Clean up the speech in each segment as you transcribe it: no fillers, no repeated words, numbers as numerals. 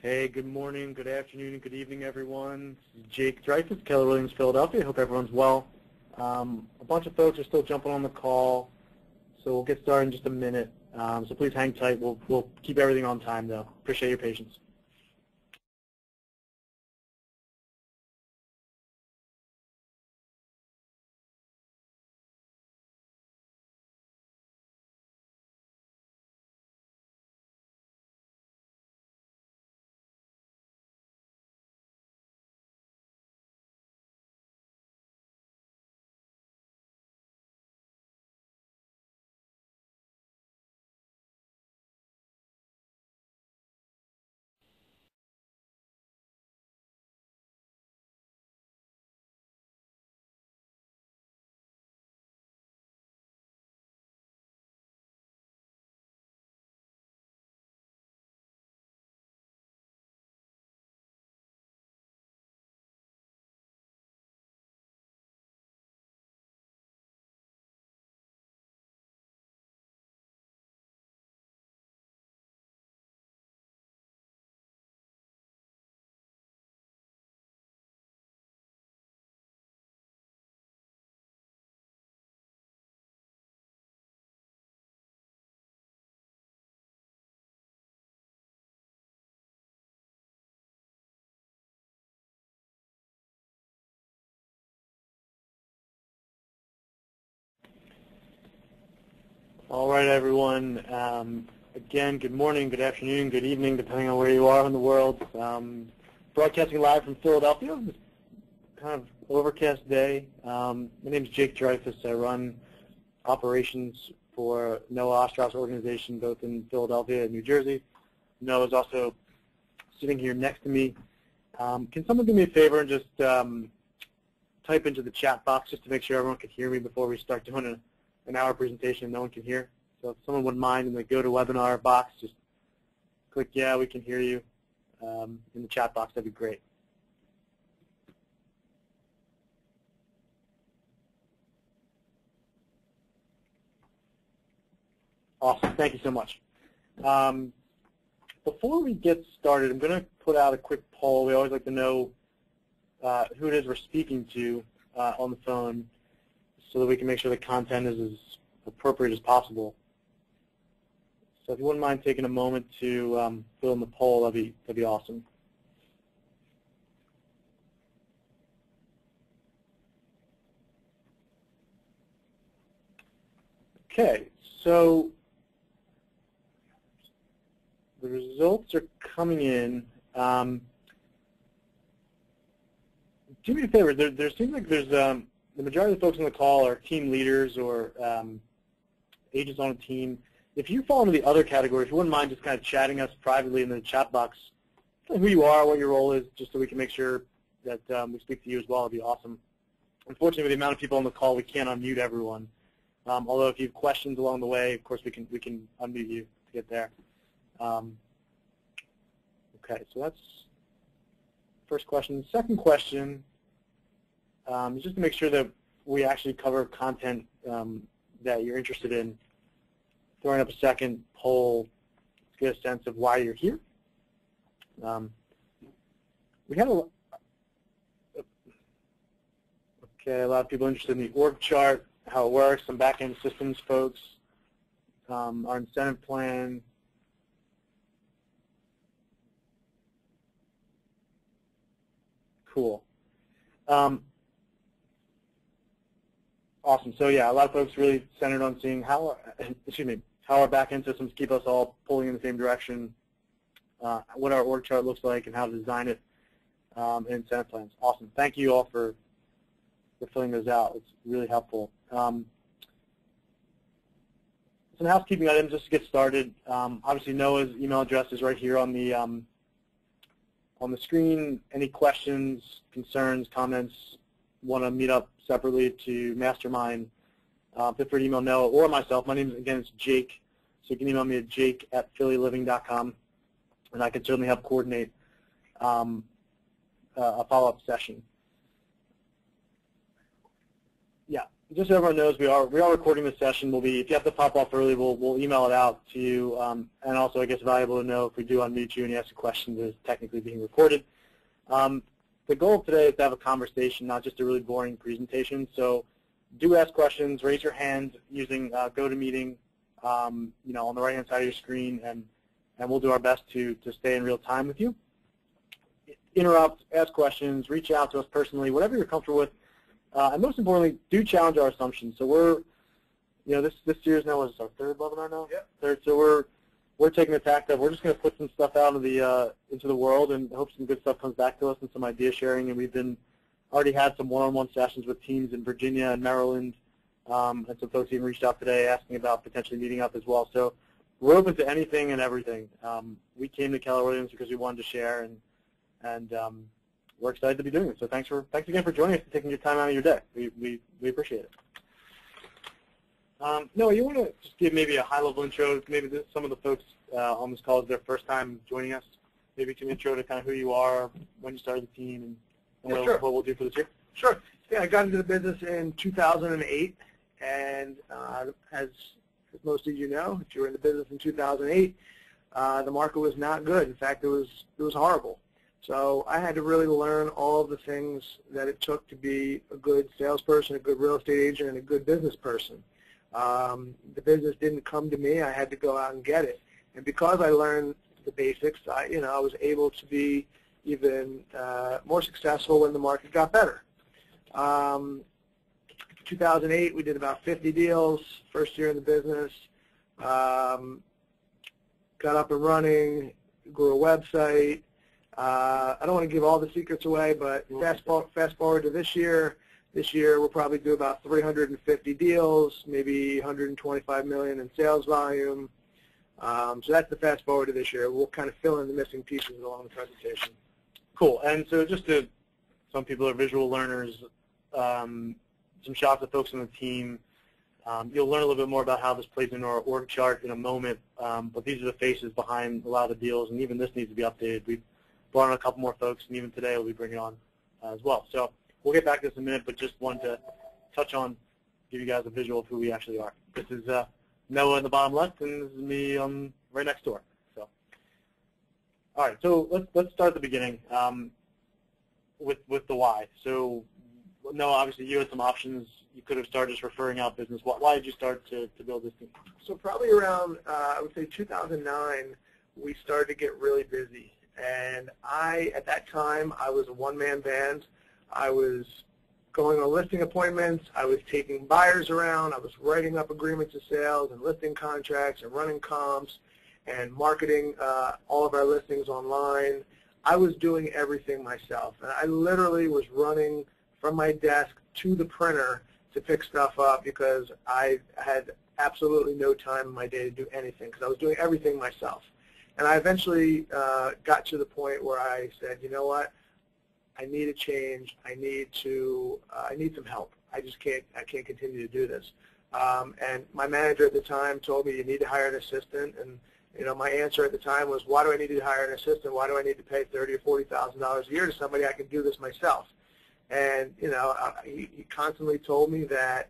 Hey, good morning, good afternoon, and good evening, everyone. This is Jake Dreyfus, Keller Williams, Philadelphia. Hope everyone's well. A bunch of folks are still jumping on the call, so we'll get started in just a minute. So please hang tight. We'll keep everything on time, though. Appreciate your patience. All right, everyone. Again, good morning, good afternoon, good evening, depending on where you are in the world. Broadcasting live from Philadelphia. It's kind of overcast day. My name is Jake Dreyfus. I run operations for Noah Ostroff's organization, both in Philadelphia and New Jersey. Noah is also sitting here next to me. Can someone do me a favor and just type into the chat box just to make sure everyone can hear me before we start doing an hour presentation no one can hear? So if someone wouldn't mind in the GoToWebinar box, just click, yeah, we can hear you in the chat box. That'd be great. Awesome. Thank you so much. Before we get started, I'm going to put out a quick poll. We always like to know who it is we're speaking to on the phone, so that we can make sure the content is as appropriate as possible. So if you wouldn't mind taking a moment to fill in the poll, that'd be awesome. Okay, so the results are coming in. Do me a favor. There seems like there's the majority of the folks on the call are team leaders or agents on a team. If you fall into the other category, if you wouldn't mind just kind of chatting us privately in the chat box, who you are, what your role is, just so we can make sure that we speak to you as well, it'd be awesome. Unfortunately, with the amount of people on the call, we can't unmute everyone. Although if you have questions along the way, of course we can unmute you to get there. Okay, so that's first question. Second question. Just to make sure that we actually cover content that you're interested in, throwing up a second poll to get a sense of why you're here. We had a lot of people interested in the org chart, how it works, some back-end systems folks, our incentive plan. Cool. Awesome. So yeah, a lot of folks really centered on seeing how our back-end systems keep us all pulling in the same direction, what our org chart looks like, and how to design it, and incentive plans. Awesome. Thank you all for filling those out. It's really helpful. Some housekeeping items just to get started. Obviously, Noah's email address is right here on the screen. Any questions, concerns, comments, want to meet up separately to mastermind, feel free to email Noah or myself. My name, again, is Jake, so you can email me at jake@phillyliving.com, and I can certainly help coordinate a follow-up session. Yeah, just so everyone knows, we are recording this session. If you have to pop off early, we'll email it out to you. And also, I guess, valuable to know if we do unmute you and you ask a question, it's technically being recorded. The goal of today is to have a conversation, not just a really boring presentation. So do ask questions, raise your hand using GoToMeeting, on the right-hand side of your screen, and we'll do our best to stay in real time with you. Interrupt, ask questions, reach out to us personally, whatever you're comfortable with. And most importantly, do challenge our assumptions. So we're, this series now is our third webinar now? Yep. Third. So we're taking the tact of we're just going to put some stuff out into the world and hope some good stuff comes back to us and some idea sharing. And we've already had some one-on-one sessions with teams in Virginia and Maryland, and some folks even reached out today asking about potentially meeting up as well. So we're open to anything and everything. We came to Keller Williams because we wanted to share, and we're excited to be doing it. So thanks again for joining us and taking your time out of your day. We appreciate it. Noah, you want to just give maybe a high-level intro? Maybe some of the folks on this call is their first time joining us. Maybe some intro to kind of who you are, when you started the team, and what we'll do for this year. Sure. Yeah, I got into the business in 2008, and as most of you know, if you were in the business in 2008, the market was not good. In fact, it was horrible. So I had to really learn all of the things that it took to be a good salesperson, a good real estate agent, and a good business person. The business didn't come to me. I had to go out and get it. And because I learned the basics, I was able to be even more successful when the market got better. 2008, we did about 50 deals, first year in the business. Got up and running, grew a website. I don't want to give all the secrets away, but fast forward to this year. This year we'll probably do about 350 deals, maybe 125 million in sales volume. So that's the fast forward to this year. We'll kind of fill in the missing pieces along the presentation. Cool. And so some people are visual learners, some shots of folks on the team. You'll learn a little bit more about how this plays into our org chart in a moment, but these are the faces behind a lot of the deals, and even this needs to be updated. We've brought on a couple more folks, and even today we'll be bringing on as well. So we'll get back to this in a minute, but just wanted to touch on, give you guys a visual of who we actually are. This is Noah in the bottom left, and this is me right next door. So, all right, so let's start at the beginning with the why. So, Noah, obviously you had some options. You could have started just referring out business. Why did you start to build this team? So probably around, I would say 2009, we started to get really busy. And at that time, I was a one-man band. I was going on listing appointments. I was taking buyers around. I was writing up agreements of sales and listing contracts and running comps and marketing all of our listings online. I was doing everything myself. And I literally was running from my desk to the printer to pick stuff up because I had absolutely no time in my day to do anything because I was doing everything myself. And I eventually got to the point where I said, you know what, I need a change. I need some help. I can't continue to do this. And my manager at the time told me you need to hire an assistant. And my answer at the time was, why do I need to hire an assistant? Why do I need to pay $30,000 or $40,000 a year to somebody? I can do this myself. And he constantly told me that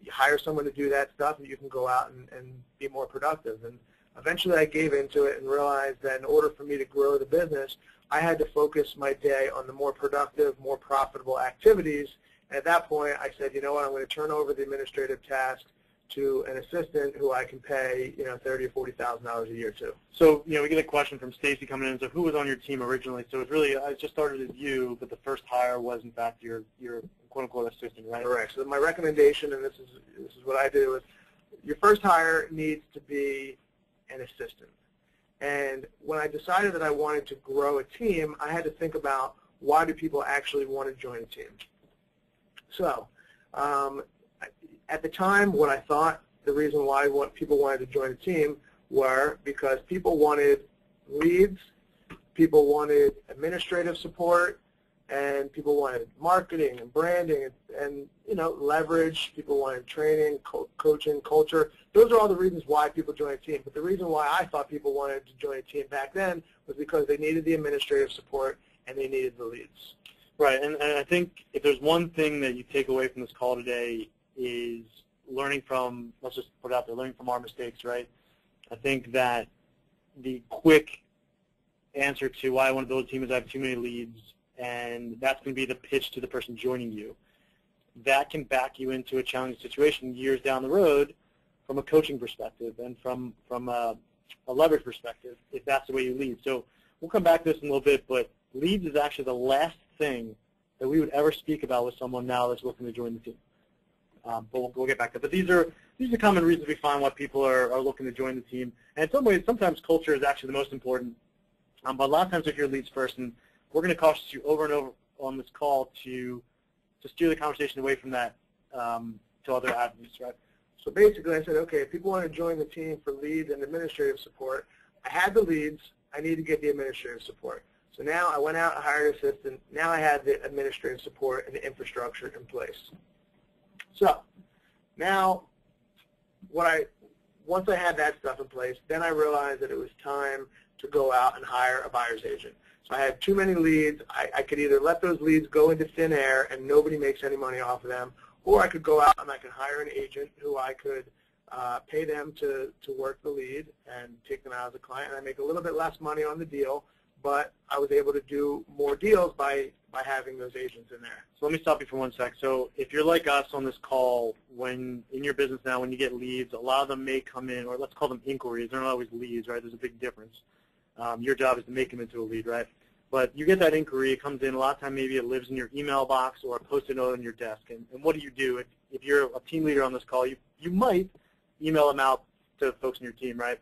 you hire someone to do that stuff, and you can go out and be more productive. And eventually I gave into it and realized that in order for me to grow the business, I had to focus my day on the more productive, more profitable activities. And at that point, I said, you know what, I'm going to turn over the administrative tasks to an assistant who I can pay, $30,000 or $40,000 a year to. So, we get a question from Stacy coming in. So, who was on your team originally? So, it's really, I just started as you, but the first hire was in fact your quote-unquote assistant, right? Correct. So, my recommendation, and this is what I do, is your first hire needs to be an assistant. And when I decided that I wanted to grow a team, I had to think about why do people actually want to join a team. So, at the time, what I thought the reason why people wanted to join a team were because people wanted leads, people wanted administrative support, and people wanted marketing and branding and leverage. People wanted training, coaching, culture. Those are all the reasons why people join a team. But the reason why I thought people wanted to join a team back then was because they needed the administrative support and they needed the leads. Right, and I think if there's one thing that you take away from this call today, is learning from, let's just put it out there, learning from our mistakes, right? I think that the quick answer to why I want to build a team is I have too many leads, and that's going to be the pitch to the person joining you. That can back you into a challenging situation years down the road from a coaching perspective and from a leverage perspective, if that's the way you lead. So we'll come back to this in a little bit, but leads is actually the last thing that we would ever speak about with someone now that's looking to join the team. But we'll get back to it. But these are common reasons we find why people are looking to join the team. And in some ways, sometimes culture is actually the most important. But a lot of times if you're leads first, and we're going to caution you over and over on this call to steer the conversation away from that to other avenues, right? So basically I said, okay, if people want to join the team for leads and administrative support, I had the leads, I need to get the administrative support. So now I went out and hired an assistant. Now I had the administrative support and the infrastructure in place. So now once I had that stuff in place, then I realized that it was time to go out and hire a buyer's agent. So I had too many leads. I could either let those leads go into thin air and nobody makes any money off of them, or I could go out and I could hire an agent who I could pay them to work the lead and take them out as a client. And I make a little bit less money on the deal, but I was able to do more deals by having those agents in there. So let me stop you for one sec. So if you're like us on this call, when in your business now, when you get leads, a lot of them may come in, or let's call them inquiries. They're not always leads, right? There's a big difference. Your job is to make them into a lead, right? But you get that inquiry, it comes in, a lot of time maybe it lives in your email box or a Post-it note on your desk. And what do? If you're a team leader on this call, you might email them out to folks in your team, right?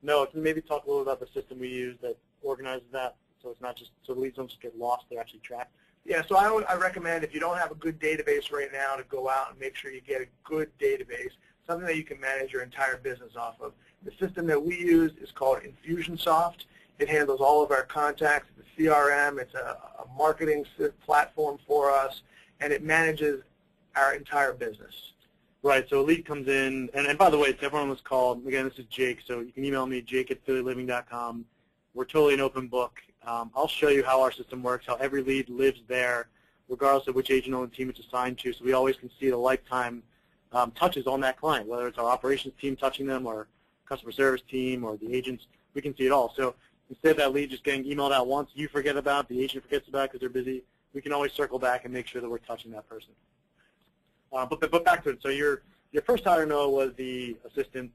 Noah, can you maybe talk a little about the system we use that organizes that so it's not just, so the leads don't just get lost, they're actually tracked? Yeah, so I recommend if you don't have a good database right now to go out and make sure you get a good database, something that you can manage your entire business off of. The system that we use is called Infusionsoft. It handles all of our contacts. It's a CRM. It's a marketing platform for us, and it manages our entire business. Right, so a lead comes in, and by the way, to everyone on this call, again, this is Jake, so you can email me, jake@phillyliving.com. We're totally an open book. I'll show you how our system works, how every lead lives there, regardless of which agent on the team it's assigned to, so we always can see the lifetime touches on that client, whether it's our operations team touching them or customer service team or the agents, we can see it all. So instead of that lead just getting emailed out once, you forget about it, the agent forgets about it because they're busy, we can always circle back and make sure that we're touching that person. But back to it. So your first hire, Noah, was the assistant,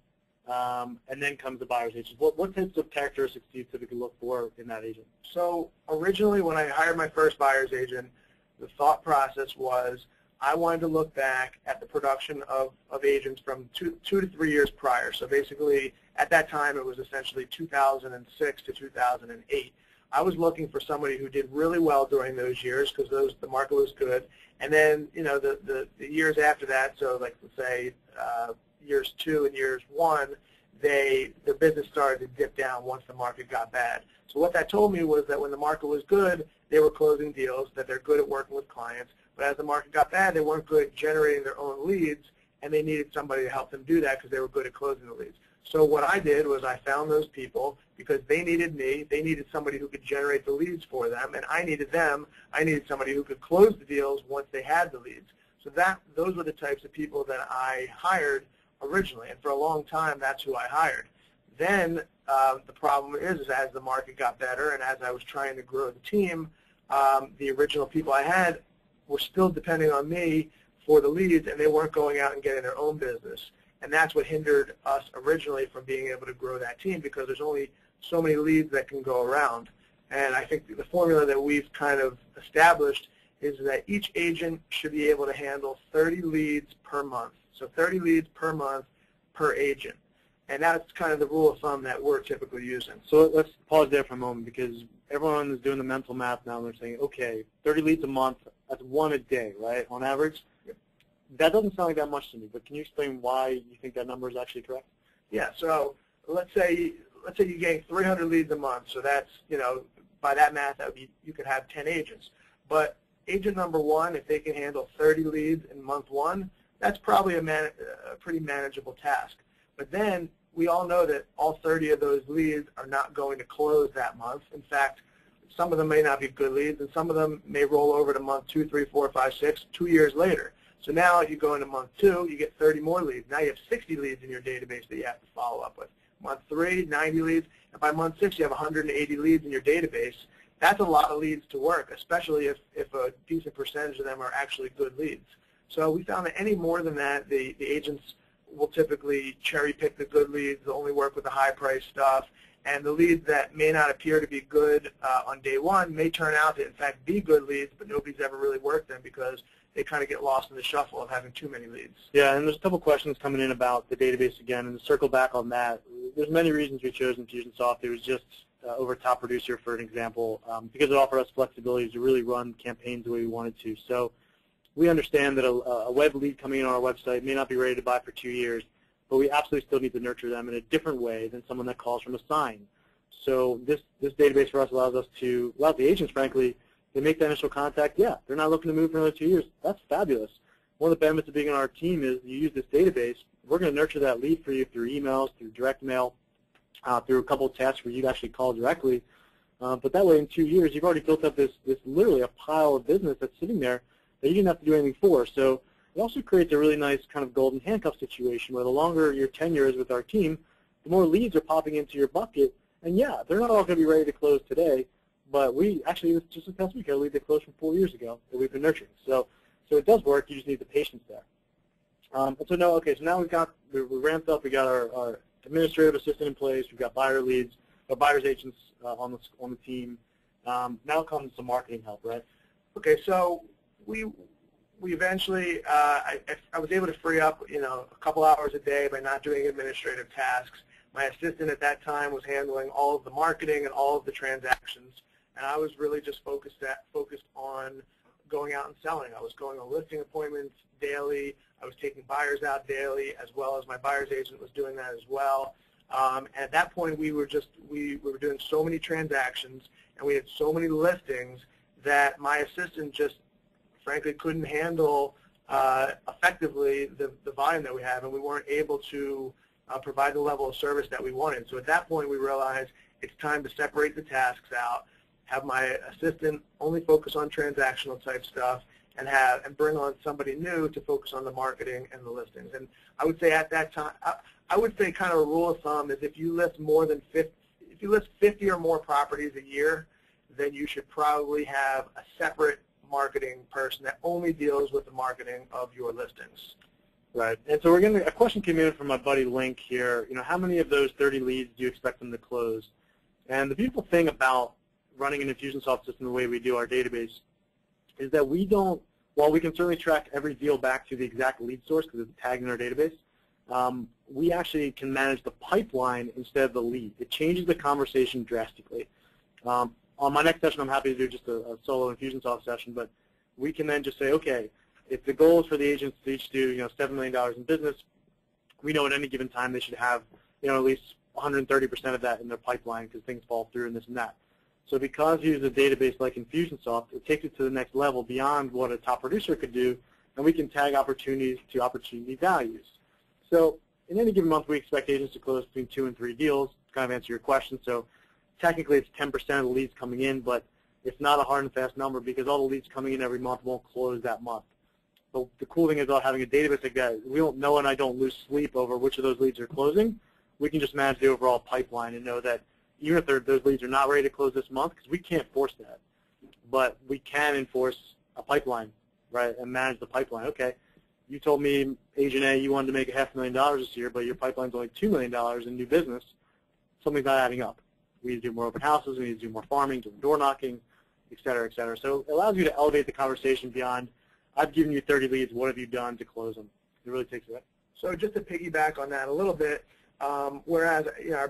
and then comes the buyer's agent. What types of characteristics do you typically look for in that agent? So originally when I hired my first buyer's agent, the thought process was I wanted to look back at the production of agents from two to 3 years prior. So basically, at that time, it was essentially 2006 to 2008. I was looking for somebody who did really well during those years because the market was good. And then, you know, the years after that, so like let's say years 2 and years 1, their business started to dip down once the market got bad. So what that told me was that when the market was good, they were closing deals, that they're good at working with clients. But as the market got bad, they weren't good at generating their own leads, and they needed somebody to help them do that because they were good at closing the leads. So what I did was I found those people because they needed me. They needed somebody who could generate the leads for them, and I needed them. I needed somebody who could close the deals once they had the leads. So those were the types of people that I hired originally, and for a long time, that's who I hired. Then the problem is as the market got better and as I was trying to grow the team, the original people I had were still depending on me for the leads, and they weren't going out and getting their own business. And that's what hindered us originally from being able to grow that team because there's only so many leads that can go around. And I think the formula that we've kind of established is that each agent should be able to handle 30 leads per month. So 30 leads per month per agent. And that's kind of the rule of thumb that we're typically using. So let's pause there for a moment because everyone is doing the mental math now and they're saying, okay, 30 leads a month, that's 1 a day, right, on average? Yep. That doesn't sound like that much to me, but can you explain why you think that number is actually correct? Yeah, so let's say you're getting 300 leads a month. So that's, you know, by that math, that would be, you could have 10 agents. But agent number 1, if they can handle 30 leads in month 1, that's probably a pretty manageable task. But then we all know that all 30 of those leads are not going to close that month. In fact, some of them may not be good leads, and some of them may roll over to month 2, 3, 4, 5, 6, 2 years later. So now you go into month 2, you get 30 more leads. Now you have 60 leads in your database that you have to follow up with. Month 3, 90 leads, and by month 6 you have 180 leads in your database. That's a lot of leads to work, especially if a decent percentage of them are actually good leads. So we found that any more than that, the agents will typically cherry pick the good leads, they'll only work with the high price stuff, and the leads that may not appear to be good on day 1 may turn out to in fact be good leads, but nobody's ever really worked them because they kind of get lost in the shuffle of having too many leads. Yeah, and there's a couple questions coming in about the database again, and to circle back on that, there's many reasons we chose Infusionsoft. It was just over Top Producer, for an example, because it offered us flexibility to really run campaigns the way we wanted to. So we understand that a web lead coming in on our website may not be ready to buy for 2 years, but we absolutely still need to nurture them in a different way than someone that calls from a sign. So this database for us allows the agents, frankly, they make that initial contact. Yeah, they're not looking to move for another 2 years. That's fabulous. One of the benefits of being on our team is you use this database. We're going to nurture that lead for you through emails, through direct mail, through a couple of tasks where you'd actually call directly. But that way, in 2 years, you've already built up this literally a pile of business that's sitting there that you didn't have to do anything for. So it also creates a really nice kind of golden handcuff situation where the longer your tenure is with our team, the more leads are popping into your bucket. And yeah, they're not all going to be ready to close today, but we actually, just this past week, had a lead that closed from 4 years ago that we've been nurturing. So it does work. You just need the patience there. So now we ramped up. We got our administrative assistant in place. We've got buyer leads, or buyers agents on the team. Now comes some marketing help, right? Okay, so we eventually I was able to free up a couple hours a day by not doing administrative tasks. My assistant at that time was handling all of the marketing and all of the transactions, and I was really just focused on going out and selling. I was going on listing appointments daily. I was taking buyers out daily, as well as my buyer's agent was doing that as well. At that point, we were doing so many transactions, and we had so many listings that my assistant just, frankly, couldn't handle effectively the volume that we have, and we weren't able to provide the level of service that we wanted. So at that point, we realized it's time to separate the tasks out, have my assistant only focus on transactional type stuff, and bring on somebody new to focus on the marketing and the listings. And I would say at that time, I would say kind of a rule of thumb is if you list 50 or more properties a year, then you should probably have a separate marketing person that only deals with the marketing of your listings. Right. And so a question came in from my buddy Link here. How many of those 30 leads do you expect them to close? And the beautiful thing about running an Infusionsoft system the way we do our database is that we don't, while we can certainly track every deal back to the exact lead source because it's tagged in our database, we actually can manage the pipeline instead of the lead. It changes the conversation drastically. On my next session, I'm happy to do just a solo Infusionsoft session, but we can then just say, okay, if the goal is for the agents to each do $7 million in business, we know at any given time they should have at least 130% of that in their pipeline because things fall through and this and that. So because you use a database like Infusionsoft, it takes it to the next level beyond what a top producer could do, and we can tag opportunities to opportunity values. So in any given month, we expect agents to close between 2 and 3 deals to kind of answer your question. So technically, it's 10% of the leads coming in, but it's not a hard and fast number because all the leads coming in every month won't close that month. But the cool thing about having a database like that, we don't know and I don't lose sleep over which of those leads are closing. We can just manage the overall pipeline and know that even if those leads are not ready to close this month, because we can't force that, but we can enforce a pipeline, right, and manage the pipeline. Okay, you told me, Agent A, you wanted to make $500,000 this year, but your pipeline's only $2 million in new business. Something's not adding up. We need to do more open houses. We need to do more farming, doing door knocking, et cetera, et cetera. So it allows you to elevate the conversation beyond, I've given you 30 leads, what have you done to close them? It really takes it. So just to piggyback on that a little bit, whereas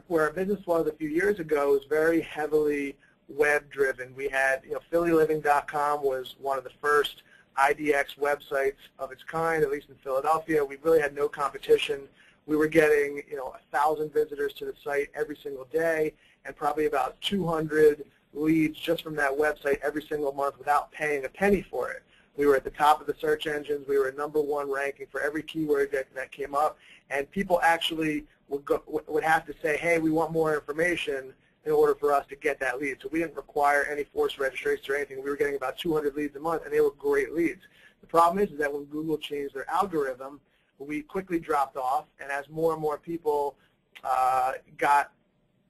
where our business was a few years ago was very heavily web-driven. We had, PhillyLiving.com was one of the first IDX websites of its kind, at least in Philadelphia. We really had no competition. We were getting, 1,000 visitors to the site every single day, and probably about 200 leads just from that website every single month without paying a penny for it. We were at the top of the search engines. We were #1 ranking for every keyword that came up, and people actually would have to say, hey, we want more information in order for us to get that lead. So we didn't require any forced registration or anything. We were getting about 200 leads a month, and they were great leads. The problem is that when Google changed their algorithm, we quickly dropped off, and as more and more people got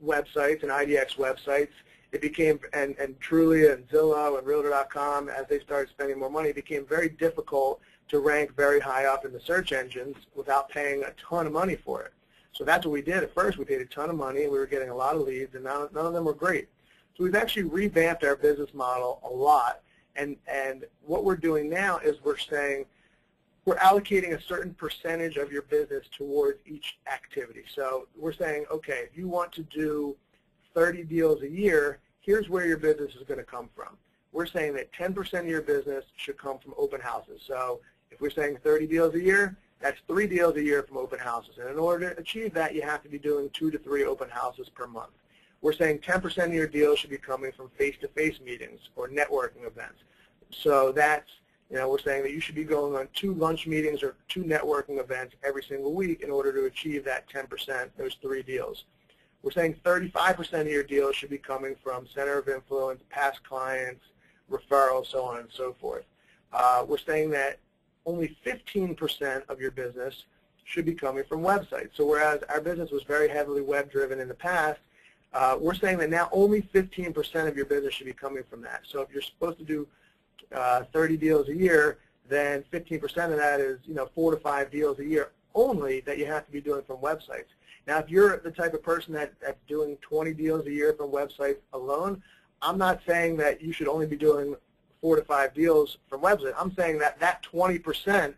websites and IDX websites, it became, and Trulia and Zillow and Realtor.com, as they started spending more money, it became very difficult to rank very high up in the search engines without paying a ton of money for it. So that's what we did. At first, we paid a ton of money, and we were getting a lot of leads, and none of them were great. So we've actually revamped our business model a lot, and what we're doing now is we're saying we're allocating a certain percentage of your business towards each activity. So we're saying, okay, if you want to do 30 deals a year, here's where your business is going to come from. We're saying that 10% of your business should come from open houses. So if we're saying 30 deals a year, that's 3 deals a year from open houses. And in order to achieve that, you have to be doing 2 to 3 open houses per month. We're saying 10% of your deals should be coming from face-to-face meetings or networking events. So that's, we're saying that you should be going on 2 lunch meetings or 2 networking events every single week in order to achieve that 10%, those 3 deals. We're saying 35% of your deals should be coming from center of influence, past clients, referrals, so on and so forth. We're saying that only 15% of your business should be coming from websites. So whereas our business was very heavily web-driven in the past, we're saying that now only 15% of your business should be coming from that. So if you're supposed to do 30 deals a year, then 15% of that is 4 to 5 deals a year only that you have to be doing from websites. Now, if you're the type of person that's doing 20 deals a year from websites alone, I'm not saying that you should only be doing 4 to 5 deals from websites. I'm saying that that 20%,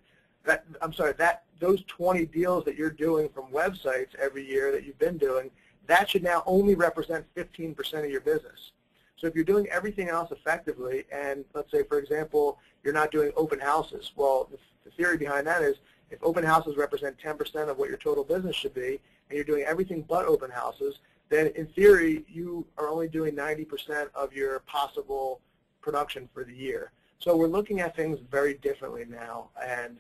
those 20 deals that you're doing from websites every year that you've been doing, that should now only represent 15% of your business. So if you're doing everything else effectively, and let's say, for example, you're not doing open houses, well, the theory behind that is if open houses represent 10% of what your total business should be, and you're doing everything but open houses, then in theory, you are only doing 90% of your possible production for the year. So we're looking at things very differently now, and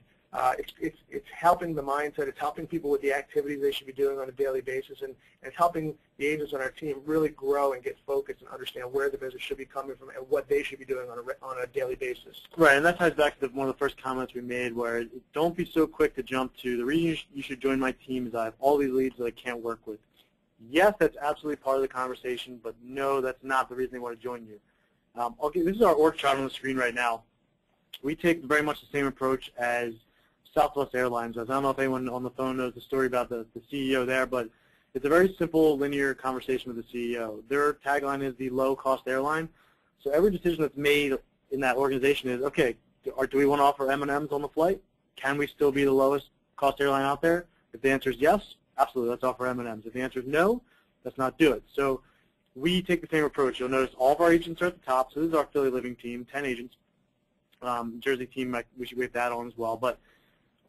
it's helping the mindset. It's helping people with the activities they should be doing on a daily basis, and it's helping the agents on our team really grow and get focused and understand where the business should be coming from and what they should be doing on a daily basis. Right, and that ties back to one of the first comments we made, where don't be so quick to jump to the reason you should join my team is I have all these leads that I can't work with. Yes, that's absolutely part of the conversation, but no, that's not the reason they want to join you. This is our org chart on the screen right now. We take very much the same approach as Southwest Airlines does. I don't know if anyone on the phone knows the story about the CEO there, but it's a very simple, linear conversation with the CEO. Their tagline is the low-cost airline. So every decision that's made in that organization is, okay, do we want to offer M&Ms on the flight? Can we still be the lowest cost airline out there? If the answer is yes, absolutely, let's offer M&Ms. If the answer is no, let's not do it. So we take the same approach. You'll notice all of our agents are at the top. So this is our Philly Living team, 10 agents. Jersey team, we should wait that on as well. But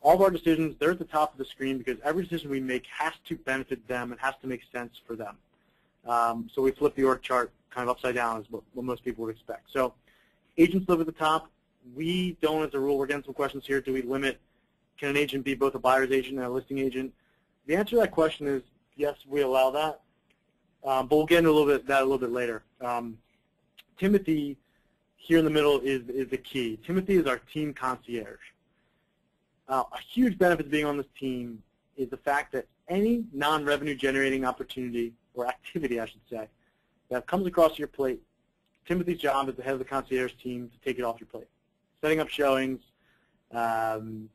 all of our decisions, they're at the top of the screen because every decision we make has to benefit them and has to make sense for them. So we flip the org chart kind of upside down is what most people would expect. So agents live at the top. We don't, as a rule, we're getting some questions here. Do we limit, can an agent be both a buyer's agent and a listing agent? The answer to that question is yes, we allow that. But we'll get into that a little bit later. Timothy here in the middle is the key. Timothy is our team concierge. A huge benefit to being on this team is the fact that any non-revenue generating opportunity, or activity I should say, that comes across your plate, Timothy's job as the head of the concierge team to take it off your plate. Setting up showings, writing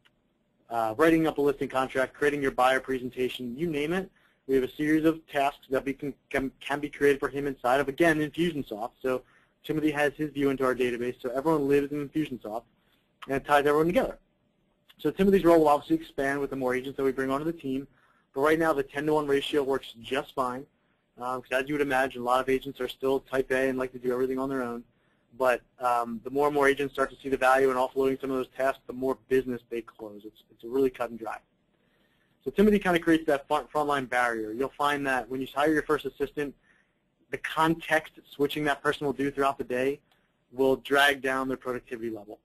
up a listing contract, creating your buyer presentation, you name it. We have a series of tasks that can be created for him inside of, again, Infusionsoft. So Timothy has his view into our database, so everyone lives in Infusionsoft, and it ties everyone together. So Timothy's role will obviously expand with the more agents that we bring onto the team, but right now the 10-to-1 ratio works just fine, because as you would imagine, a lot of agents are still type A and like to do everything on their own. But the more and more agents start to see the value in offloading some of those tasks, the more business they close. It's a really cut and dry. So Timothy kind of creates that frontline barrier. You'll find that when you hire your first assistant, the context switching that person will do throughout the day will drag down their productivity level.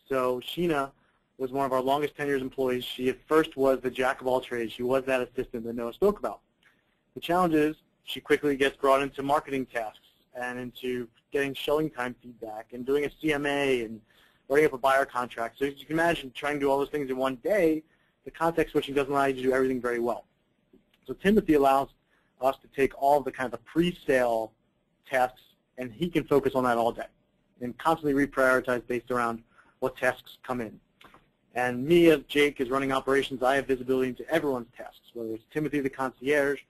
So Sheena was one of our longest tenured employees. She at first was the jack of all trades. She was that assistant that Noah spoke about. The challenge is she quickly gets brought into marketing tasks and into getting showing time feedback and doing a CMA and writing up a buyer contract. So as you can imagine, trying to do all those things in one day, the context switching doesn't allow you to do everything very well. So Timothy allows us to take all of the kind of the pre-sale tasks, and he can focus on that all day and constantly reprioritize based around what tasks come in. And me, as Jake is running operations, I have visibility into everyone's tasks, whether it's Timothy, the concierge,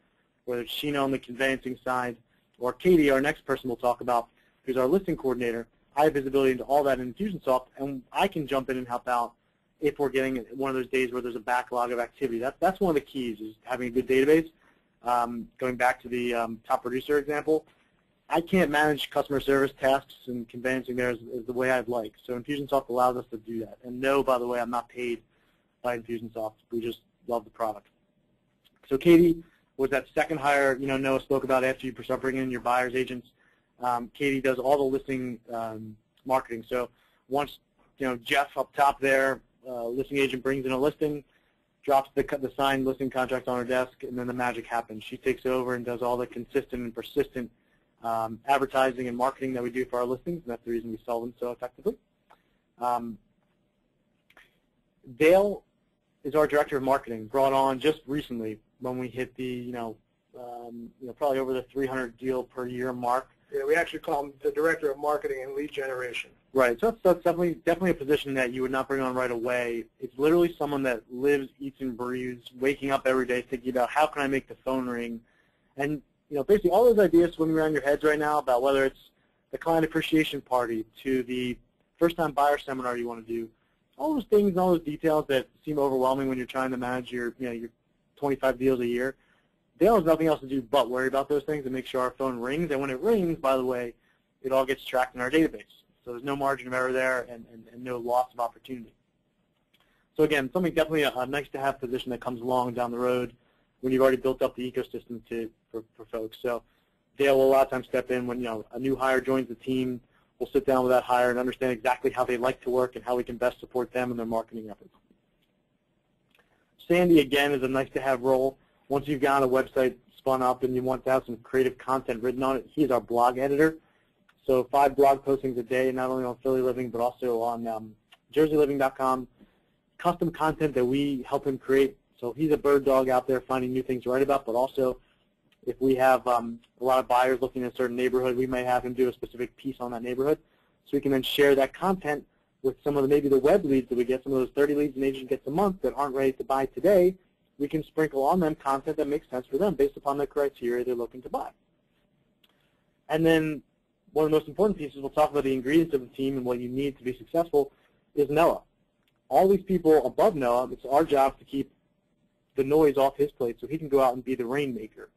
whether it's Sheena on the conveyancing side, or Katie, our next person we'll talk about, who's our listing coordinator. I have visibility into all that in Infusionsoft, and I can jump in and help out if we're getting one of those days where there's a backlog of activity. That's one of the keys, is having a good database. Going back to the top producer example, I can't manage customer service tasks and conveyancing there as the way I'd like. So Infusionsoft allows us to do that. And no, by the way, I'm not paid by Infusionsoft. We just love the product. So Katie was that second hire, Noah spoke about after you start bringing in your buyer's agents. Katie does all the listing marketing. So once, Jeff up top there, listing agent brings in a listing, drops the signed listing contract on her desk, and then the magic happens. She takes over and does all the consistent and persistent advertising and marketing that we do for our listings, and that's the reason we sell them so effectively. Dale is our director of marketing, brought on just recently when we hit the, probably over the 300 deal per year mark. Yeah, we actually call him the director of marketing and lead generation. Right, so that's definitely a position that you would not bring on right away. It's literally someone that lives, eats, and breathes, waking up every day thinking about how can I make the phone ring, and basically all those ideas swimming around your heads right now about whether it's the client appreciation party to the first-time buyer seminar you want to do, all those things and all those details that seem overwhelming when you're trying to manage your 25 deals a year. Dale has nothing else to do but worry about those things and make sure our phone rings. And when it rings, by the way, it all gets tracked in our database. So there's no margin of error there and no loss of opportunity. So again, something definitely a nice-to-have position that comes along down the road when you've already built up the ecosystem for folks. So Dale will a lot of times step in when a new hire joins the team. We'll sit down with that hire and understand exactly how they like to work and how we can best support them in their marketing efforts. Sandy, again, is a nice-to-have role. Once you've got a website spun up and you want to have some creative content written on it, he's our blog editor. So 5 blog postings a day, not only on Philly Living, but also on jerseyliving.com. Custom content that we help him create. So he's a bird dog out there finding new things to write about, but also if we have a lot of buyers looking at a certain neighborhood, we might have him do a specific piece on that neighborhood. So we can then share that content with some of maybe the web leads that we get, some of those 30 leads an agent gets a month that aren't ready to buy today. We can sprinkle on them content that makes sense for them based upon the criteria they're looking to buy. And then one of the most important pieces, we'll talk about the ingredients of the team and what you need to be successful, is Noah. All these people above Noah, it's our job to keep the noise off his plate so he can go out and be the rainmaker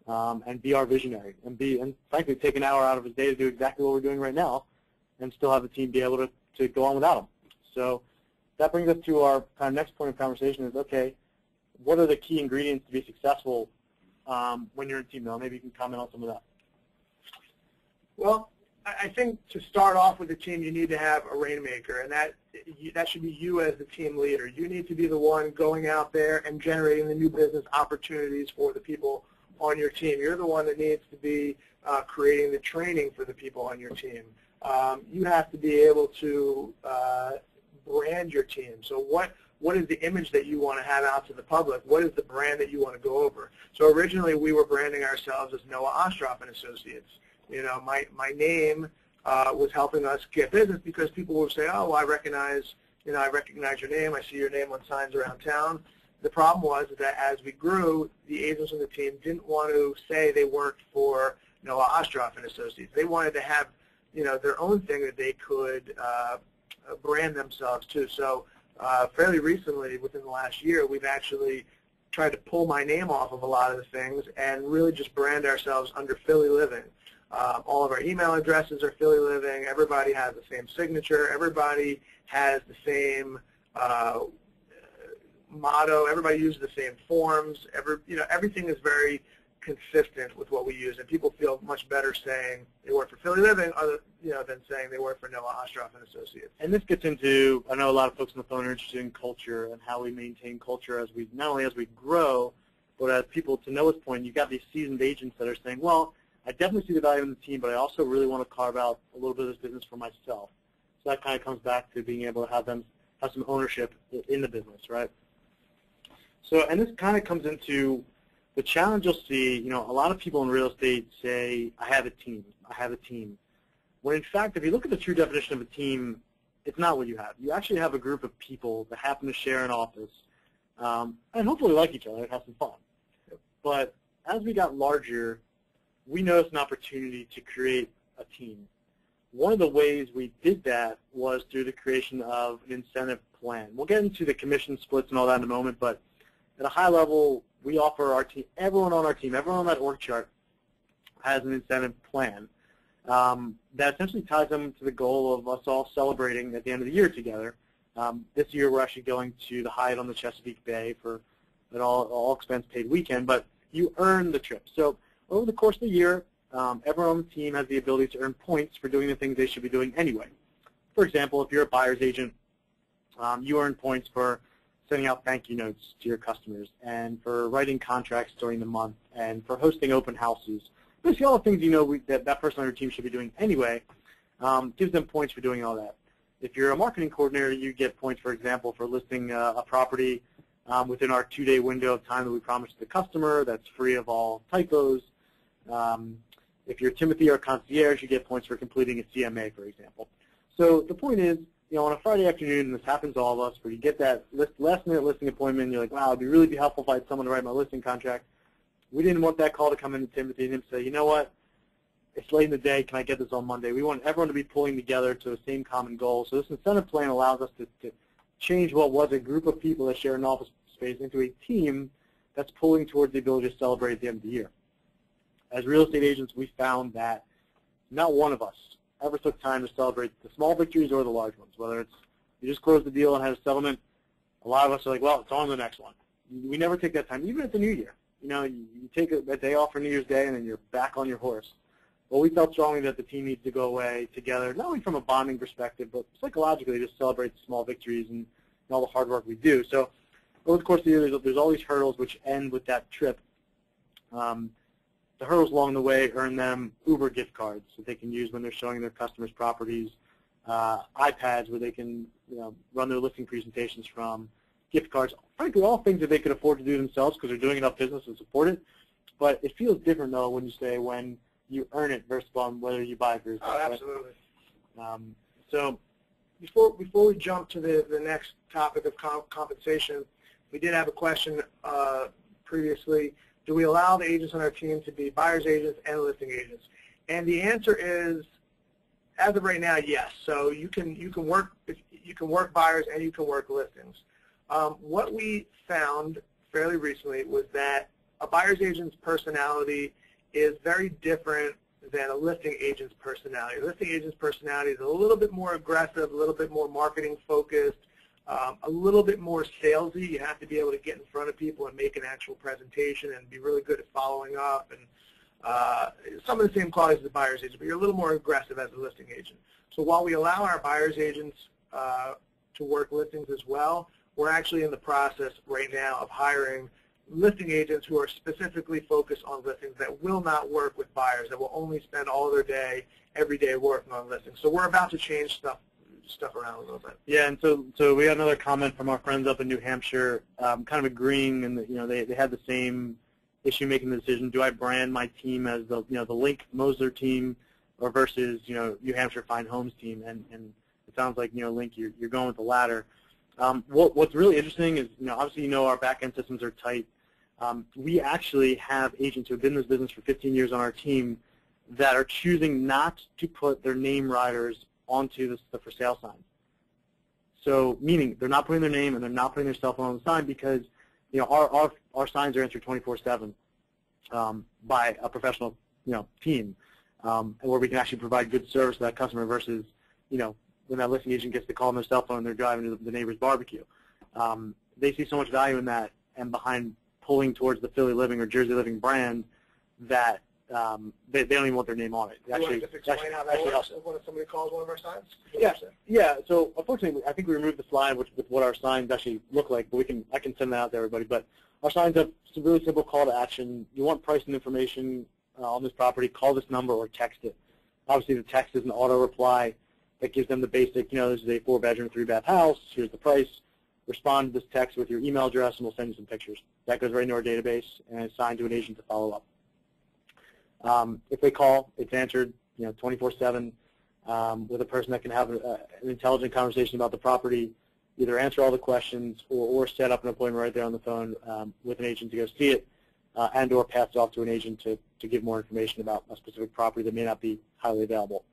and be our visionary and frankly take an hour out of his day to do exactly what we're doing right now and still have the team be able to go on without him. So that brings us to our kind of next point of conversation is, okay, what are the key ingredients to be successful when you're in team now? Maybe you can comment on some of that. Well, I think to start off with a team, you need to have a rainmaker, and that should be you as the team leader. You need to be the one going out there and generating the new business opportunities for the people on your team. You're the one that needs to be creating the training for the people on your team. You have to be able to brand your team. So what is the image that you want to have out to the public? What is the brand that you want to go over? So originally we were branding ourselves as Noah Ostroff and Associates. My name was helping us get business because people would say, oh, well, I recognize your name. I see your name on signs around town. The problem was that as we grew, the agents on the team didn't want to say they worked for Noah Ostroff and Associates. They wanted to have their own thing that they could brand themselves to. So fairly recently, within the last year, we've actually tried to pull my name off of a lot of the things and really just brand ourselves under Philly Living. All of our email addresses are Philly Living. Everybody has the same signature. Everybody has the same motto. Everybody uses the same forms. Everything is very consistent with what we use, and people feel much better saying they work for Philly Living than saying they work for Noah Ostroff and Associates. And this gets into, I know a lot of folks on the phone are interested in culture and how we maintain culture as we, not only as we grow, but as people, to Noah's point, you've got these seasoned agents that are saying, well, I definitely see the value in the team, but I also really want to carve out a little bit of this business for myself. So that kind of comes back to being able to have them have some ownership in the business, right? So, and this kind of comes into the challenge you'll see. A lot of people in real estate say, I have a team, I have a team. When in fact, if you look at the true definition of a team, it's not what you have. You actually have a group of people that happen to share an office and hopefully like each other and have some fun. But as we got larger, we noticed an opportunity to create a team. One of the ways we did that was through the creation of an incentive plan. We'll get into the commission splits and all that in a moment, but at a high level, we offer our team, everyone on our team, everyone on that org chart has an incentive plan that essentially ties them to the goal of us all celebrating at the end of the year together. This year, we're actually going to the Hyatt on the Chesapeake Bay for an all-expense-paid weekend, but you earn the trip. So over the course of the year, everyone on the team has the ability to earn points for doing the things they should be doing anyway. For example, if you're a buyer's agent, you earn points for sending out thank you notes to your customers and for writing contracts during the month and for hosting open houses. Basically, all the things that person on your team should be doing anyway gives them points for doing all that. If you're a marketing coordinator, you get points, for example, for listing a property within our 2-day window of time that we promised the customer that's free of all typos. If you're Timothy or concierge, you get points for completing a CMA, for example. So the point is, on a Friday afternoon, and this happens to all of us, where you get that last-minute listing appointment, and you're like, wow, it'd really be helpful if I had someone to write my listing contract. We didn't want that call to come into Timothy and him say, you know what, it's late in the day, can I get this on Monday? We want everyone to be pulling together to the same common goal. So this incentive plan allows us to change what was a group of people that share an office space into a team that's pulling towards the ability to celebrate at the end of the year. As real estate agents, we found that not one of us ever took time to celebrate the small victories or the large ones. Whether it's you just closed the deal and had a settlement, a lot of us are like, well, it's on to the next one. We never take that time, even at the new year. You take a day off for New Year's Day and then you're back on your horse. Well, we felt strongly that the team needs to go away together, not only from a bonding perspective, but psychologically just celebrate the small victories and all the hard work we do. So over the course of the year, there's all these hurdles which end with that trip. The hurdles along the way earn them Uber gift cards that they can use when they're showing their customers properties, iPads where they can run their listing presentations from, gift cards, frankly, all things that they could afford to do themselves because they're doing enough business to support it. But it feels different, though, when you say when you earn it versus on whether you buy it for yourself. Oh, absolutely. Right? So before we jump to the next topic of compensation, we did have a question previously. Do we allow the agents on our team to be buyer's agents and listing agents? And the answer is, as of right now, yes. So you can work buyers and you can work listings. What we found fairly recently was that a buyer's agent's personality is very different than a listing agent's personality. A listing agent's personality is a little bit more aggressive, a little bit more marketing focused, a little bit more salesy. You have to be able to get in front of people and make an actual presentation and be really good at following up, and some of the same qualities as a buyer's agent, but you're a little more aggressive as a listing agent. So while we allow our buyer's agents to work listings as well, we're actually in the process right now of hiring listing agents who are specifically focused on listings that will not work with buyers, that will only spend all their day, every day working on listings. So we're about to change stuff around a little bit. Yeah, and so we had another comment from our friends up in New Hampshire, kind of agreeing, and they had the same issue making the decision: do I brand my team as the the Link Mosler team, or versus New Hampshire Fine Homes team? And it sounds like Link, you're going with the latter. What's really interesting is obviously our back end systems are tight. We actually have agents who have been in this business for 15 years on our team that are choosing not to put their name riders onto the for sale sign. So meaning they're not putting their name and they're not putting their cell phone on the sign because our signs are answered 24/7 by a professional team, where we can actually provide good service to that customer versus when that listing agent gets the call on their cell phone and they're driving to the neighbor's barbecue. They see so much value in that and behind pulling towards the Philly Living or Jersey Living brand that they don't even want their name on it. You want to just explain how that works when somebody calls one of our signs? Yeah. So unfortunately, I think we removed the slide with what our signs actually look like, but I can send that out to everybody. But our signs have a really simple call to action. You want price and information on this property, call this number or text it. Obviously, the text is an auto reply. that gives them the basic, this is a 4-bedroom, 3-bath house, here's the price, respond to this text with your email address, and we'll send you some pictures. That goes right into our database and is assigned to an agent to follow up. If they call, it's answered 24/7 with a person that can have an intelligent conversation about the property, either answer all the questions or set up an appointment right there on the phone with an agent to go see it, and or pass it off to an agent to give more information about a specific property that may not be highly available.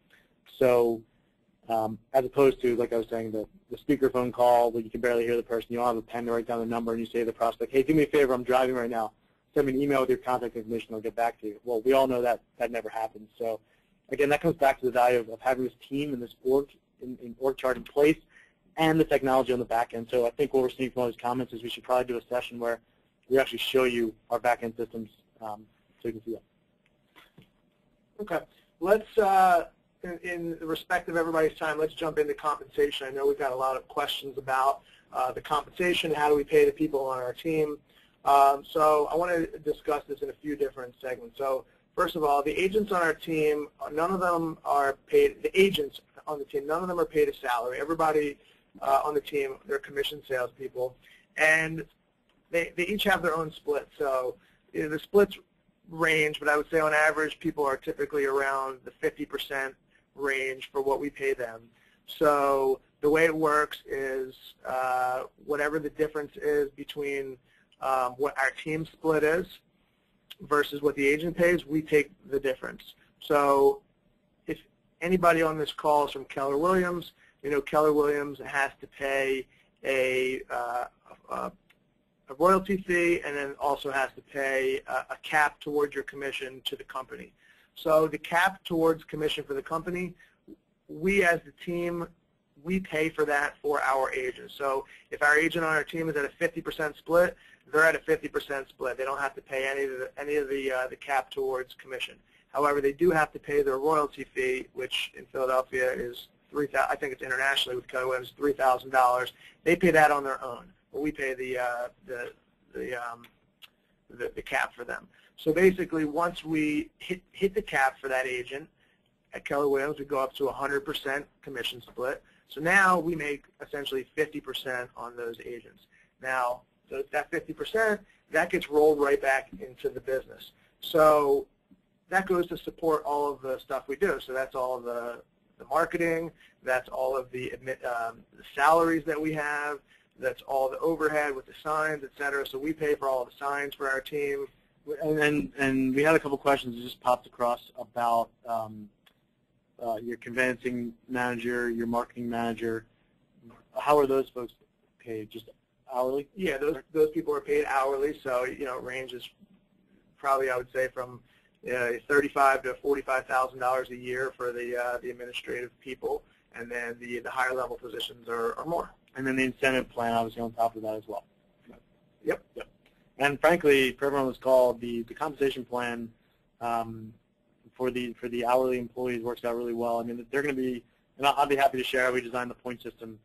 So as opposed to, like I was saying, the speakerphone call where you can barely hear the person, you don't have a pen to write down the number, and you say to the prospect, hey, do me a favor, I'm driving right now. Send me an email with your contact information, I'll get back to you. Well, we all know that never happens. So again, that comes back to the value of having this team and this org chart in place and the technology on the back end. So I think what we're seeing from all these comments is we should probably do a session where we actually show you our back end systems so you can see that. Okay. Let's, in respect of everybody's time, let's jump into compensation. I know we've got a lot of questions about the compensation, how do we pay the people on our team. So I want to discuss this in a few different segments. So first of all, the agents on our team, none of them are paid, the agents on the team, none of them are paid a salary. Everybody on the team, they're commissioned salespeople, and they each have their own split. So the splits range, but I would say on average people are typically around the 50% range for what we pay them. So the way it works is whatever the difference is between what our team split is versus what the agent pays, we take the difference. So if anybody on this call is from Keller Williams, Keller Williams has to pay a royalty fee and then also has to pay a cap towards your commission to the company. So the cap towards commission for the company, we as the team, we pay for that for our agents. So if our agent on our team is at a 50% split, they're at a 50% split. They don't have to pay any of the cap towards commission. However, they do have to pay their royalty fee, which in Philadelphia is $3,000. I think it's internationally with Keller Williams, $3,000. They pay that on their own, but we pay the cap for them. So basically, once we hit the cap for that agent at Keller Williams, we go up to 100% commission split. So now we make essentially 50% on those agents. Now, so that 50%, that gets rolled right back into the business. So that goes to support all of the stuff we do. So that's all of the marketing, that's all of the salaries that we have, that's all the overhead with the signs, et cetera. So we pay for all of the signs for our team. And we had a couple questions that just popped across about your conveyancing manager, your marketing manager. How are those folks paid? Just hourly? Yeah, those people are paid hourly. So it ranges probably, I would say, from $35,000 to $45,000 a year for the administrative people, and then the higher level positions are more. And then the incentive plan, obviously, on top of that as well. Yep. And frankly, for everyone on this call, the compensation plan for the hourly employees works out really well. I mean, they're going to be, and I'll be happy to share how we designed the point system.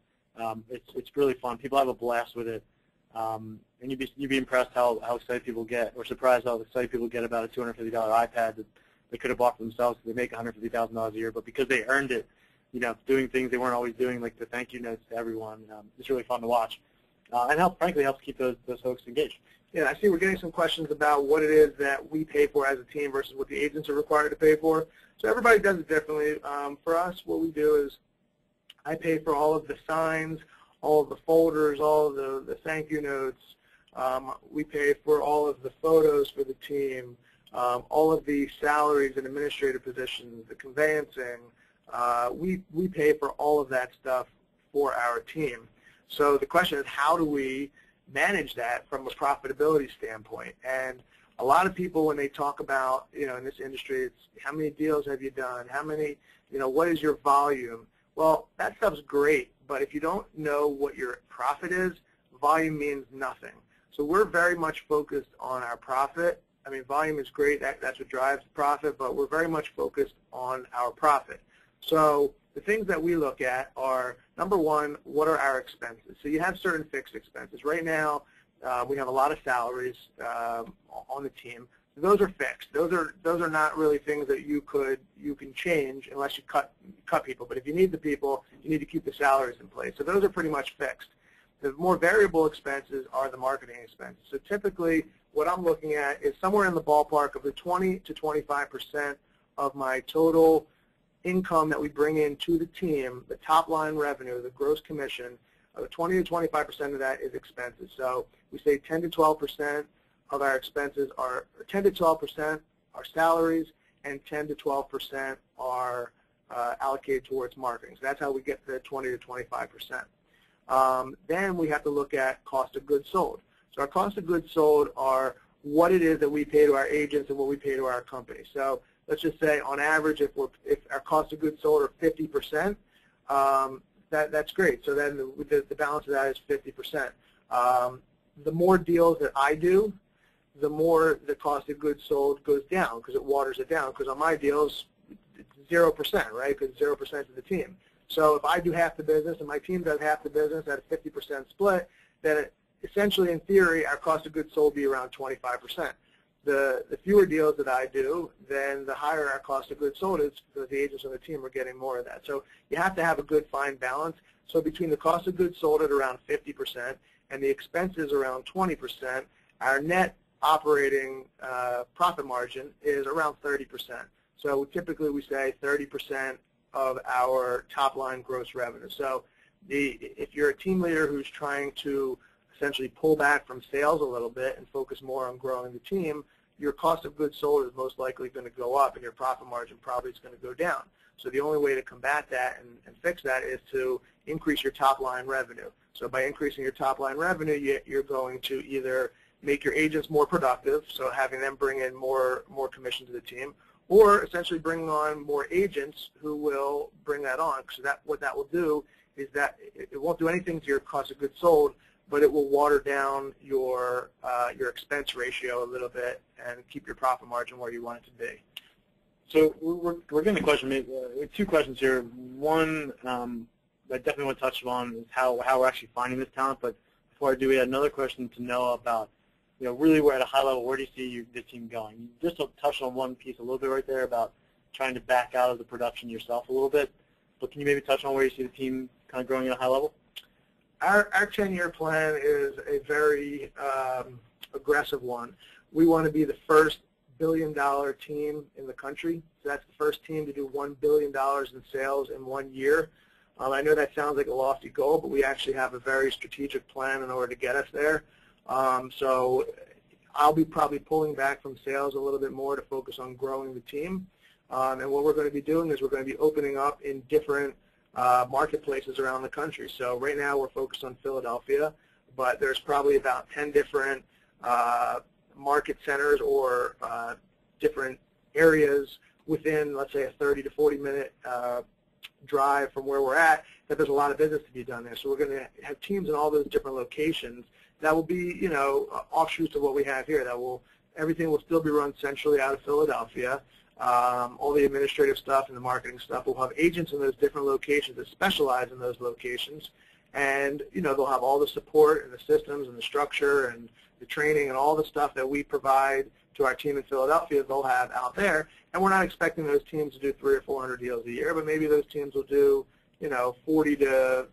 It's really fun. People have a blast with it, and you'd be impressed how excited people get, or surprised how excited people get about a $250 iPad that they could have bought for themselves because they make $150,000 a year, but because they earned it, doing things they weren't always doing, like the thank you notes to everyone. It's really fun to watch, and frankly helps keep those folks engaged. Yeah, I see we're getting some questions about what it is that we pay for as a team versus what the agents are required to pay for. So everybody does it differently. For us, what we do is I pay for all of the signs, all of the folders, all of the thank you notes. We pay for all of the photos for the team, all of the salaries and administrative positions, the conveyancing. We pay for all of that stuff for our team. So the question is, how do we manage that from a profitability standpoint? And a lot of people, when they talk about, in this industry, it's how many deals have you done? How many, what is your volume? Well, that stuff's great, but if you don't know what your profit is, volume means nothing. So we're very much focused on our profit. I mean, volume is great, that's what drives the profit, but we're very much focused on our profit. So the things that we look at are, number one, what are our expenses? So you have certain fixed expenses. Right now, we have a lot of salaries on the team. those are fixed. Those are not really things that you can change unless you cut people. But if you need the people, you need to keep the salaries in place. So those are pretty much fixed. The more variable expenses are the marketing expenses. So typically, what I'm looking at is somewhere in the ballpark of the 20 to 25% of my total income that we bring in to the team, the top line revenue, the gross commission, 20 to 25% of that is expenses. So we say 10 to 12% of our expenses are 10 to 12% are salaries, and 10 to 12% are allocated towards marketing. So that's how we get to 20 to 25%. Then we have to look at cost of goods sold. So our cost of goods sold are what it is that we pay to our agents and what we pay to our company. So let's just say on average, if our cost of goods sold are 50%, that's great. So then the balance of that is 50%. The more deals that I do, the more the cost of goods sold goes down because it waters it down. Because on my deals, it's 0%, right? Because 0% of the team. So if I do half the business and my team does half the business at a 50% split, then essentially, in theory, our cost of goods sold will be around 25%. The fewer deals that I do, then the higher our cost of goods sold is because the agents on the team are getting more of that. So you have to have a good, fine balance. So between the cost of goods sold at around 50% and the expenses around 20%, our net operating profit margin is around 30%. So typically we say 30% of our top-line gross revenue. So if you're a team leader who's trying to essentially pull back from sales a little bit and focus more on growing the team, your cost of goods sold is most likely going to go up and your profit margin probably is going to go down. So the only way to combat that and fix that is to increase your top-line revenue. So by increasing your top-line revenue, you're going to either make your agents more productive, so having them bring in more commission to the team, or essentially bringing on more agents who will bring that on. So what that will do is that it won't do anything to your cost of goods sold, but it will water down your expense ratio a little bit and keep your profit margin where you want it to be. So we're getting a question. We have two questions here. One I definitely want to touch on is how we're actually finding this talent. But before I do, we had another question to know about, really we're at a high level. Where do you see the team going? You just touched on one piece a little bit right there about trying to back out of the production yourself a little bit. But can you maybe touch on where you see the team kind of growing at a high level? Our 10-year plan is a very aggressive one. We want to be the first billion-dollar team in the country. So that's the first team to do $1 billion in sales in 1 year. I know that sounds like a lofty goal, but we actually have a very strategic plan in order to get us there. So I'll be probably pulling back from sales a little bit more to focus on growing the team. And what we're going to be doing is we're going to be opening up in different marketplaces around the country. So right now we're focused on Philadelphia, but there's probably about 10 different market centers or different areas within, let's say, a 30 to 40-minute drive from where we're at, that there's a lot of business to be done there. So we're going to have teams in all those different locations that will be, offshoots of what we have here. Everything will still be run centrally out of Philadelphia. All the administrative stuff and the marketing stuff. We'll have agents in those different locations that specialize in those locations, and they'll have all the support and the systems and the structure and the training and all the stuff that we provide to our team in Philadelphia they'll have out there. And we're not expecting those teams to do 300 or 400 deals a year, but maybe those teams will do 40 to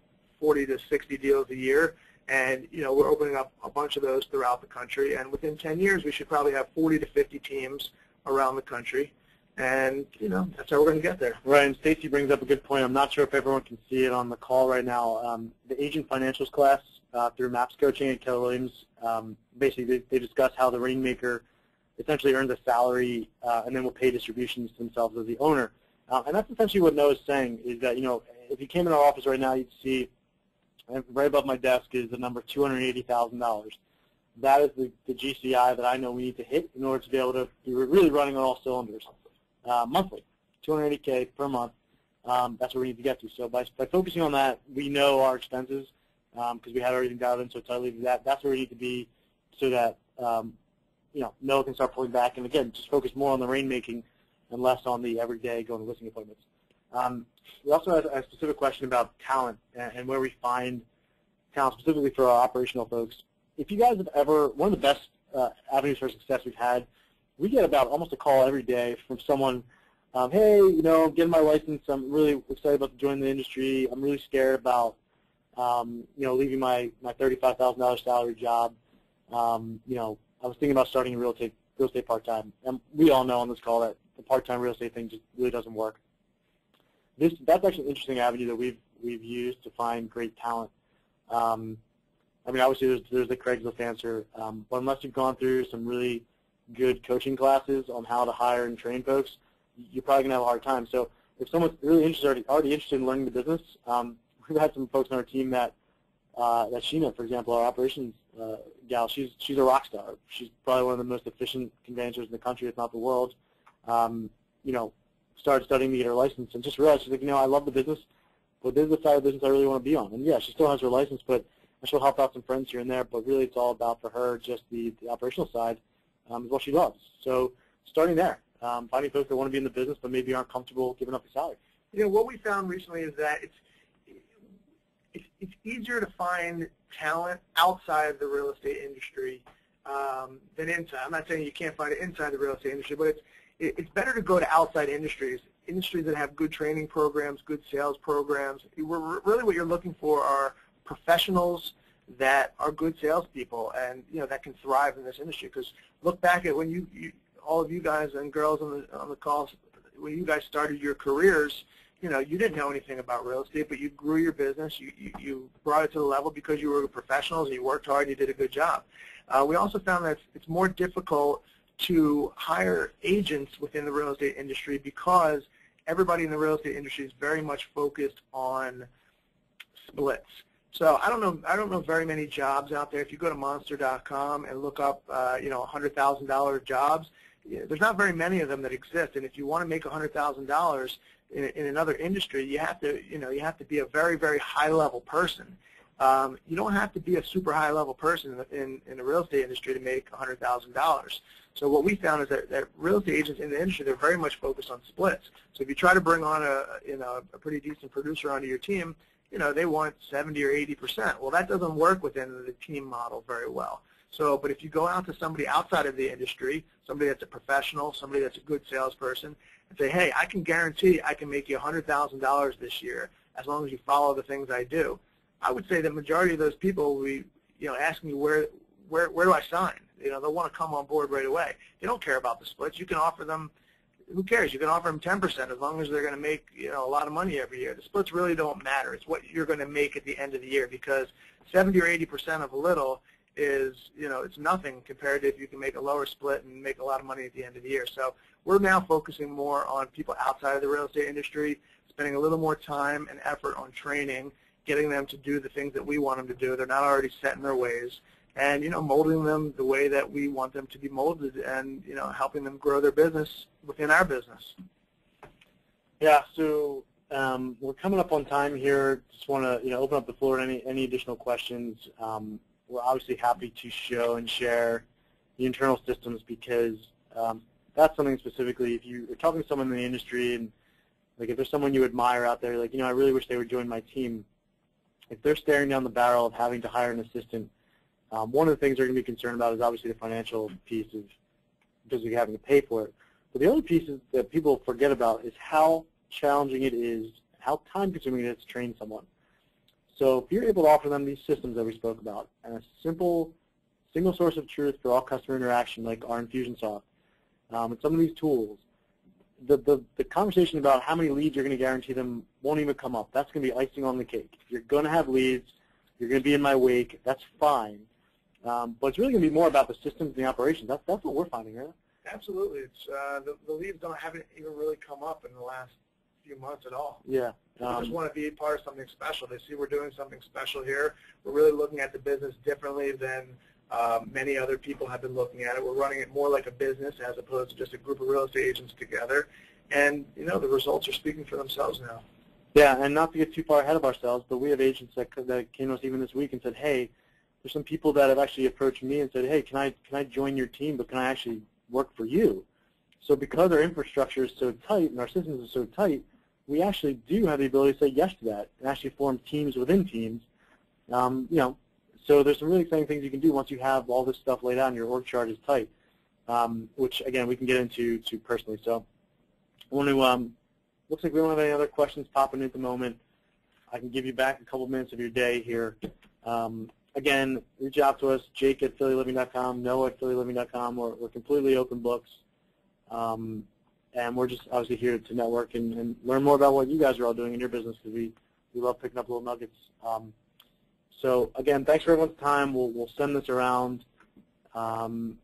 60 deals a year. And we're opening up a bunch of those throughout the country. And within 10 years, we should probably have 40 to 50 teams around the country. And, that's how we're going to get there. Right, and Stacy brings up a good point. I'm not sure if everyone can see it on the call right now. The Agent Financials class through MAPS Coaching at Keller Williams, basically they discuss how the Rainmaker essentially earns a salary and then will pay distributions to themselves as the owner. And that's essentially what Noah's saying is that, if you came in our office right now, you'd see right above my desk is the number $280,000. That is the GCI that I know we need to hit in order to be able to be really running on all cylinders. Monthly, $280K per month. That's where we need to get to. So by focusing on that, we know our expenses because we had everything dialed in. So it's leave that. That's where we need to be, so that Noah can start pulling back. And again, just focus more on the rainmaking and less on the everyday going to listing appointments. We also have a specific question about talent and where we find talent specifically for our operational folks. If you guys have ever, one of the best avenues for success we've had we get about almost a call every day from someone, hey, you know, I'm getting my license. I'm really excited about to join the industry. I'm really scared about, you know, leaving my $35,000 salary job. You know, I was thinking about starting real estate part-time. And we all know on this call that the part-time real estate thing just really doesn't work. That's actually an interesting avenue that we've used to find great talent. I mean, obviously there's the Craigslist answer, but unless you've gone through some really good coaching classes on how to hire and train folks, you're probably gonna have a hard time. So if someone's really interested, already interested in learning the business, we've had some folks on our team that Sheena, for example, our operations gal, she's a rock star. She's probably one of the most efficient conveyancers in the country, if not the world. You know, started studying to get her license and just realized, she's like, you know, I love the business, but this is the side of the business I really want to be on. And yeah, she still has her license, but she'll help out some friends here and there, but really it's all about, for her, just the operational side is what she loves. So starting there, finding folks that want to be in the business but maybe aren't comfortable giving up the salary. You know, what we found recently is that it's easier to find talent outside the real estate industry than inside. I'm not saying you can't find it inside the real estate industry, but it's better to go to outside industries that have good training programs, good sales programs. Really what you're looking for are professionals that are good salespeople and, you know, that can thrive in this industry. Because look back at when all of you guys and girls on the calls, when you guys started your careers, you know, you didn't know anything about real estate, but you grew your business. You brought it to the level because you were professionals and you worked hard and you did a good job. We also found that it's more difficult to hire agents within the real estate industry because everybody in the real estate industry is very much focused on splits. So I don't know very many jobs out there. If you go to monster.com and look up, you know, $100,000 jobs, there's not very many of them that exist. And if you want to make $100,000 in another industry, you have to be a very, very high-level person. You don't have to be a super high-level person in the real estate industry to make $100,000. So what we found is that real estate agents in the industry, they're very much focused on splits. So if you try to bring on a pretty decent producer onto your team, you know, they want 70 or 80%. Well, that doesn't work within the team model very well. So, but if you go out to somebody outside of the industry, somebody that's a professional, somebody that's a good salesperson, and say, hey, I can guarantee I can make you $100,000 this year as long as you follow the things I do. I would say the majority of those people will be, you know, asking me where do I sign? You know, they'll want to come on board right away. They don't care about the splits. You can offer them, who cares? You can offer them 10% as long as they're going to make, you know, a lot of money every year. The splits really don't matter. It's what you're going to make at the end of the year, because 70 or 80% of a little is, you know, it's nothing compared to if you can make a lower split and make a lot of money at the end of the year. So we're now focusing more on people outside of the real estate industry, spending a little more time and effort on training, getting them to do the things that we want them to do. They're not already set in their ways. And, you know, molding them the way that we want them to be molded and, you know, helping them grow their business within our business. Yeah, so we're coming up on time here. Just want to, you know, open up the floor to any additional questions. We're obviously happy to show and share the internal systems because that's something specifically, if you're talking to someone in the industry and, like, if there's someone you admire out there, like, you know, I really wish they would join my team, if they're staring down the barrel of having to hire an assistant, one of the things they're going to be concerned about is obviously the financial piece of physically having to pay for it. But the other piece that people forget about is how challenging it is, how time-consuming it is to train someone. So if you're able to offer them these systems that we spoke about and a simple single source of truth for all customer interaction like our Infusionsoft and some of these tools, the conversation about how many leads you're going to guarantee them won't even come up. That's going to be icing on the cake. You're going to have leads. You're going to be in my wake. That's fine. But it's really going to be more about the systems and the operations. That's what we're finding, right? Absolutely. It's the leads haven't even really come up in the last few months at all. Yeah. They just want to be part of something special. They see we're doing something special here. We're really looking at the business differently than many other people have been looking at it. We're running it more like a business as opposed to just a group of real estate agents together. And, you know, the results are speaking for themselves now. Yeah, and not to get too far ahead of ourselves, but we have agents that came to us even this week and said, hey, there's some people that have actually approached me and said, hey, can I join your team, but can I actually work for you? So because our infrastructure is so tight and our systems are so tight, we actually do have the ability to say yes to that and actually form teams within teams. You know, so there's some really exciting things you can do once you have all this stuff laid out and your org chart is tight. which again we can get into personally. So I want to. Looks like we don't have any other questions popping in at the moment. I can give you back a couple minutes of your day here. Again, reach out to us, Jake@PhillyLiving.com, Noah@PhillyLiving.com. We're completely open books. And we're just obviously here to network and learn more about what you guys are all doing in your business, because we love picking up little nuggets. So again, thanks for everyone's time. We'll send this around, and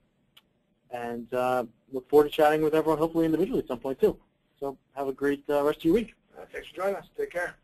look forward to chatting with everyone, hopefully individually at some point too. So have a great rest of your week. Thanks for joining us. Take care.